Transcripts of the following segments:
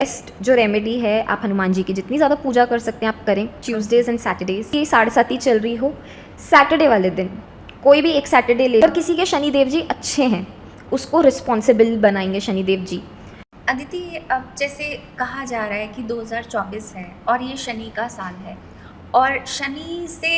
Best जो remedy है आप हनुमान जी की जितनी ज़्यादा पूजा कर सकते हैं आप करें। ट्यूसडेज एंड सैटरडेज ये 7:30 चल रही हो, सैटरडे वाले दिन कोई भी एक सैटरडे ले, और किसी के शनिदेव जी अच्छे हैं उसको रिस्पॉन्सिबल बनाएंगे शनिदेव जी। अदिति, अब जैसे कहा जा रहा है कि 2024 है और ये शनि का साल है, और शनि से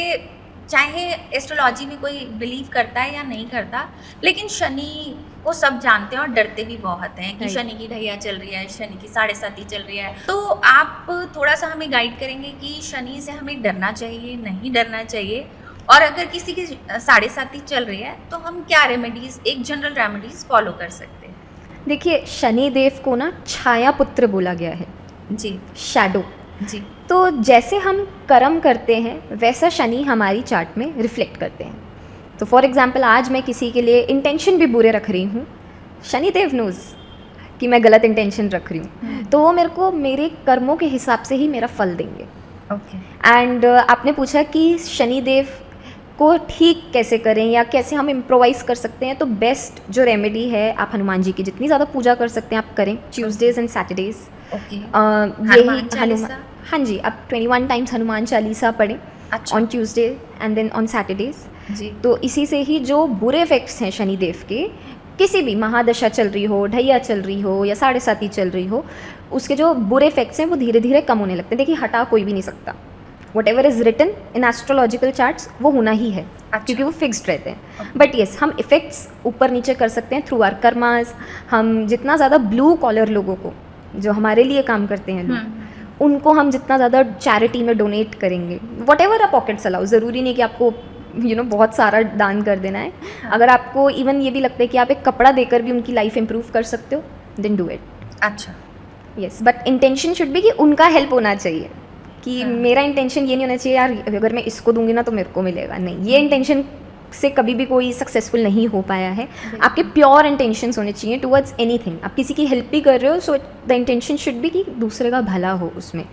चाहे एस्ट्रोलॉजी में कोई बिलीव करता है या नहीं करता, लेकिन शनि को सब जानते हैं और डरते भी बहुत हैं कि Right. शनि की ढैया चल रही है, शनि की 7:30 चल रही है। तो आप थोड़ा सा हमें गाइड करेंगे कि शनि से हमें डरना चाहिए, नहीं डरना चाहिए, और अगर किसी की 7:30 चल रही है तो हम क्या रेमेडीज, एक जनरल रेमेडीज फॉलो कर सकते हैं? देखिए शनिदेव को ना छाया पुत्र बोला गया है, जी शैडो। जी। तो जैसे हम कर्म करते हैं वैसा शनि हमारी चार्ट में रिफ्लेक्ट करते हैं। तो फॉर एग्जांपल आज मैं किसी के लिए इंटेंशन भी बुरे रख रही हूँ, शनिदेव नोज कि मैं गलत इंटेंशन रख रही हूँ, तो वो मेरे को मेरे कर्मों के हिसाब से ही मेरा फल देंगे। ओके। एंड आपने पूछा कि शनिदेव को ठीक कैसे करें या कैसे हम इम्प्रोवाइज़ कर सकते हैं, तो बेस्ट जो रेमेडी है आप हनुमान जी की जितनी ज़्यादा पूजा कर सकते हैं आप करें। Tuesdays and Saturdays okay. यही चालीसा? हाँ जी, आप 21 टाइम्स हनुमान चालीसा पढ़ें अच्छा। On Tuesday and then on Saturdays. जी। तो इसी से ही जो बुरे इफेक्ट्स हैं शनिदेव के, किसी भी महादशा चल रही हो, ढैया चल रही हो या 7:30 चल रही हो, उसके जो बुरे इफेक्ट्स हैं वो धीरे धीरे कम होने लगते हैं। देखिए हटा कोई भी नहीं सकता, whatever is written in astrological charts वो होना ही है। अच्छा। क्योंकि वो फिक्स्ड रहते हैं। बट येस, हम इफ़ेक्ट्स ऊपर नीचे कर सकते हैं थ्रू आर कर्मास। हम जितना ज़्यादा ब्लू कॉलर लोगों को, जो हमारे लिए काम करते हैं लोग, उनको हम जितना ज़्यादा चैरिटी में डोनेट करेंगे, वट एवर आप पॉकेट्स अलाउ, ज़रूरी नहीं कि आपको बहुत सारा दान कर देना है। अगर आपको इवन ये भी लगता है कि आप एक कपड़ा देकर भी उनकी लाइफ इंप्रूव कर सकते हो, देन डू इट। अच्छा। Yes, but intention should be कि उनका हेल्प होना चाहिए, कि हाँ। मेरा इंटेंशन ये नहीं होना चाहिए यार अगर मैं इसको दूंगी ना तो मेरे को मिलेगा। नहीं, ये इंटेंशन से कभी भी कोई सक्सेसफुल नहीं हो पाया है। आपके प्योर इंटेंशंस होने चाहिए टुवर्ड्स एनीथिंग। आप किसी की हेल्प भी कर रहे हो, so the intention should be कि दूसरे का भला हो उसमें।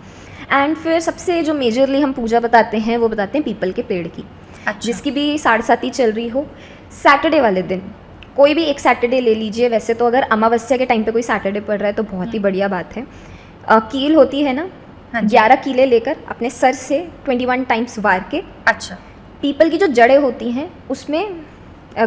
एंड फिर सबसे जो मेजरली हम पूजा बताते हैं वो बताते हैं पीपल के पेड़ की। अच्छा। जिसकी भी 7:30 चल रही हो, सैटरडे वाले दिन कोई भी एक सैटरडे ले लीजिए। वैसे तो अगर अमावस्या के टाइम पे कोई सैटरडे पड़ रहा है तो बहुत ही बढ़िया बात है। कील होती है ना, हाँ जी। 11 कीले लेकर अपने सर से 21 टाइम्स वार के अच्छा। पीपल की जो जड़ें होती हैं उसमें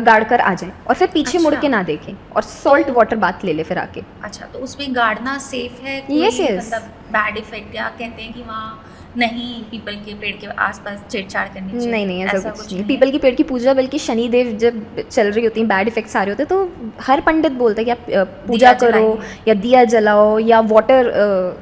गाड़ कर आ जाएं, और फिर पीछे मुड़ अच्छा। के ना देखें, और सॉल्ट वाटर बाथ ले ले फिर आके। अच्छा, तो उसमें गाड़ना सेफ है? Yes, yes. मतलब बैड इफेक्ट या कहते हैं कि वहाँ नहीं पीपल के पेड़ के आसपास छेड़छाड़ करनी चाहिए? नहीं, ऐसा कुछ नहीं। पीपल की पेड़ की पूजा, बल्कि शनिदेव जब चल रही होती हैं, बैड इफेक्ट्स आ रहे होते हैं, तो हर पंडित बोलते हैं कि आप पूजा करो या दिया जलाओ या वाटर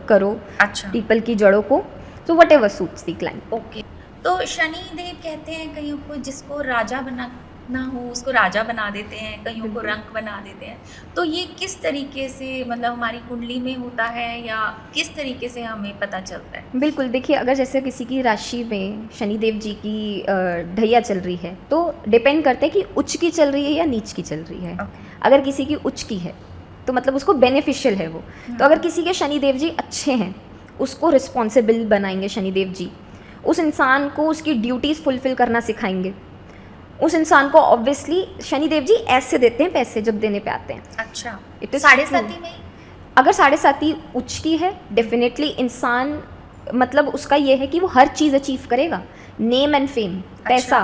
करो अच्छा। पीपल की जड़ों को, तो what ever suits the client. Okay. तो शनिदेव कहते हैं कईयों को जिसको राजा बना ना हो उसको राजा बना देते हैं, कईयों को रंक बना देते हैं। तो ये किस तरीके से, मतलब हमारी कुंडली में होता है या किस तरीके से हमें पता चलता है? बिल्कुल, देखिए अगर जैसे किसी की राशि में शनिदेव जी की ढैया चल रही है तो डिपेंड करते हैं कि उच्च की चल रही है या नीच की चल रही है। अगर किसी की उच्च की है तो मतलब उसको बेनिफिशियल है वो। तो अगर किसी के शनिदेव जी अच्छे हैं उसको रिस्पॉन्सिबल बनाएंगे शनिदेव जी। उस इंसान को उसकी ड्यूटीज़ फुलफिल करना सिखाएंगे। उस इंसान को ऑब्वियसली शनिदेव जी ऐसे देते हैं पैसे जब देने पे आते हैं। अच्छा। It is 7:30 में? अगर 7:30 उच्च की है, डेफिनेटली इंसान मतलब उसका ये है कि वो हर चीज़ अचीव करेगा। नेम एंड फेम, पैसा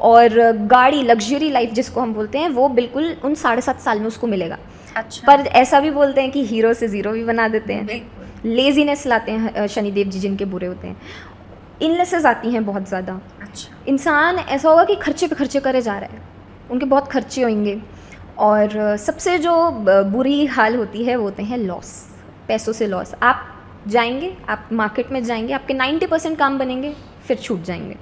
और गाड़ी, लग्जरी लाइफ जिसको हम बोलते हैं, वो बिल्कुल उन 7.5 साल में उसको मिलेगा। अच्छा। पर ऐसा भी बोलते हैं कि हीरो से ज़ीरो भी बना देते हैं। बिल्कुल। लेजीनेस लाते हैं शनिदेव जी जिनके बुरे होते हैं। इलनेसेस आती हैं बहुत ज़्यादा। अच्छा। इंसान ऐसा होगा कि खर्चे पे खर्चे करे जा रहा है, उनके बहुत खर्चे होंगे। और सबसे जो बुरी हाल होती है वो होते हैं लॉस, पैसों से लॉस। आप जाएंगे, आप मार्केट में जाएंगे, आपके 90% काम बनेंगे, फिर छूट जाएंगे।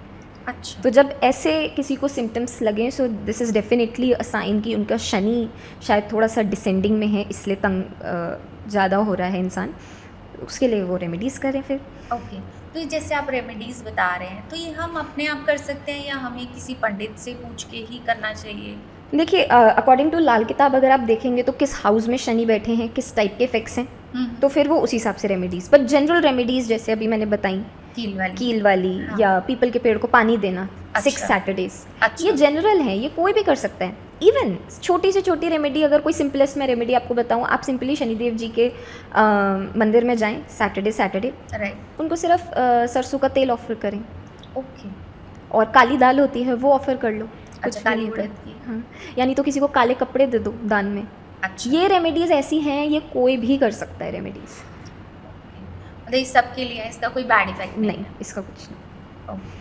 अच्छा। तो जब ऐसे किसी को सिम्टम्स लगें, so this is definitely a sign कि उनका शनि शायद थोड़ा सा डिसेंडिंग में है, इसलिए तंग ज़्यादा हो रहा है इंसान। उसके लिए वो रेमेडीज़ करें फिर। ओके। तो जैसे आप रेमेडीज़ बता रहे हैं, तो ये हम अपने आप कर सकते हैं या हमें किसी पंडित से पूछ के ही करना चाहिए? देखिए अकॉर्डिंग टू लाल किताब अगर आप देखेंगे तो किस हाउस में शनि बैठे हैं, किस टाइप के इफेक्ट्स हैं, तो फिर वो उस हिसाब से रेमेडीज़। बट जनरल रेमेडीज़ जैसे अभी मैंने बताई, कील वाली हाँ। या पीपल के पेड़ को पानी देना, अच्छा। 6 सैटरडेज, अच्छा। ये जनरल है, ये कोई भी कर सकता है। इवन छोटी से छोटी रेमेडी, अगर कोई सिंपलेस्ट में रेमेडी आपको बताऊँ, आप सिंपली शनिदेव जी के मंदिर में जाएं सैटरडे, राइट। उनको सिर्फ सरसों का तेल ऑफर करें, ओके। और काली दाल होती है वो ऑफर कर लो, कुछ अच्छा, भी काली नहीं उड़द होता। की। हाँ, यानी तो किसी को काले कपड़े दे दो दान में। अच्छा, ये रेमेडीज़ ऐसी हैं, ये कोई भी कर सकता है रेमेडीज़। मतलब इस सब के लिए इसका कोई बैड इफेक्ट नहीं, इसका कुछ नहीं। ओके।